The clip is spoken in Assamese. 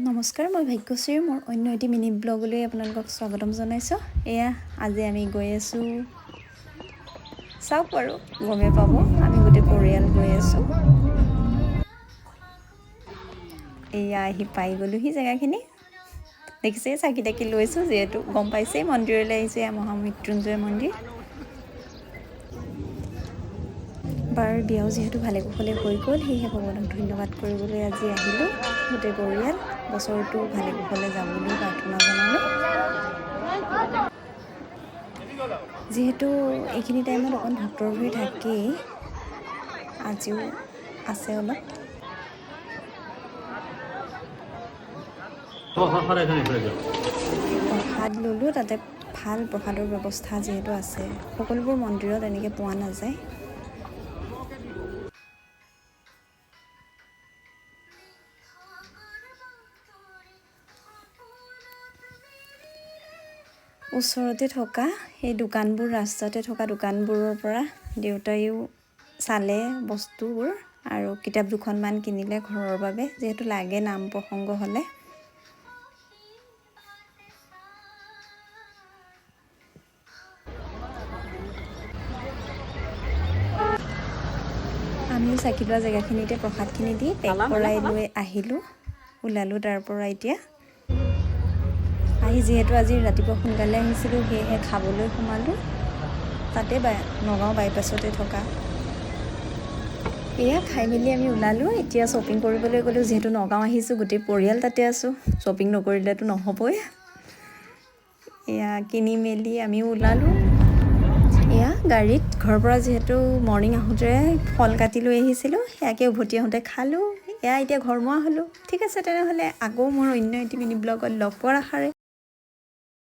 নমস্কাৰ, মই ভাগ্যশ্ৰী। মোৰ অন্য এটি মিনি ব্লগলৈ আপোনালোকক স্বাগতম জনাইছোঁ। এয়া আজি আমি গৈ আছোঁ, চাওক বাৰু, গমেই পাব আমি গোটেই পৰিয়াল গৈ আছোঁ। এয়া আহি পাই গ'লোহি জেগাখিনি। দেখিছে, চাকি তাকি লৈছোঁ, যিহেতু গম পাইছেই মন্দিৰলৈ আহিছোঁ। এয়া মহামৃত্যুঞ্জয় মন্দিৰ। বাৰ বিয়াও যিহেতু ভালে কুশলে হৈ গ'ল, সেয়েহে ভগৱানক ধন্যবাদ কৰিবলৈ আজি আহিলোঁ গোটেই পৰিয়াল। বছৰটো ভালে কুশলে যাবলৈ প্ৰাৰ্থনা জনালোঁ। যিহেতু এইখিনি টাইমত অকণ ভক্তৰ ভিৰ থাকেই, আজিও আছে অলপ। প্ৰসাদ ল'লোঁ। তাতে ভাল প্ৰসাদৰ ব্যৱস্থা যিহেতু আছে, সকলোবোৰ মন্দিৰত এনেকৈ পোৱা নাযায়। ওচৰতে থকা এই দোকানবোৰ, ৰাস্তাতে থকা দোকানবোৰৰ পৰা দেউতাইও চালে বস্তুবোৰ আৰু কিতাপ দুখনমান কিনিলে ঘৰৰ বাবে, যিহেতু লাগে নাম প্ৰসংগ হ'লে। আমিও চাকি লোৱা জেগাখিনিতে প্ৰসাদখিনি দি পেক কৰাই লৈ আহিলোঁ, ওলালোঁ তাৰ পৰা। এতিয়া আহি যিহেতু আজি ৰাতিপুৱা সোনকালে আহিছিলোঁ, সেয়েহে খাবলৈ সোমালোঁ তাতে নগাঁও বাইপাছতে থকা। এয়া খাই মেলি আমি ওলালোঁ। এতিয়া শ্বপিং কৰিবলৈ গ'লোঁ, যিহেতু নগাঁও আহিছোঁ, গোটেই পৰিয়াল তাতে আছোঁ, শ্বপিং নকৰিলেতো নহ'বই। এয়া কিনি মেলি আমিও ওলালোঁ। এয়া গাড়ীত ঘৰৰ পৰা যিহেতু মৰ্ণিং আহোঁতে ফল কাটি লৈ আহিছিলোঁ, সেয়াকে উভতি আহোঁতে খালোঁ। এয়া এতিয়া ঘৰমুৱা হ'লোঁ। ঠিক আছে, তেনেহ'লে আকৌ মোৰ অন্য এটি মিনি ব্লগত লগ পোৱাৰ আশাৰে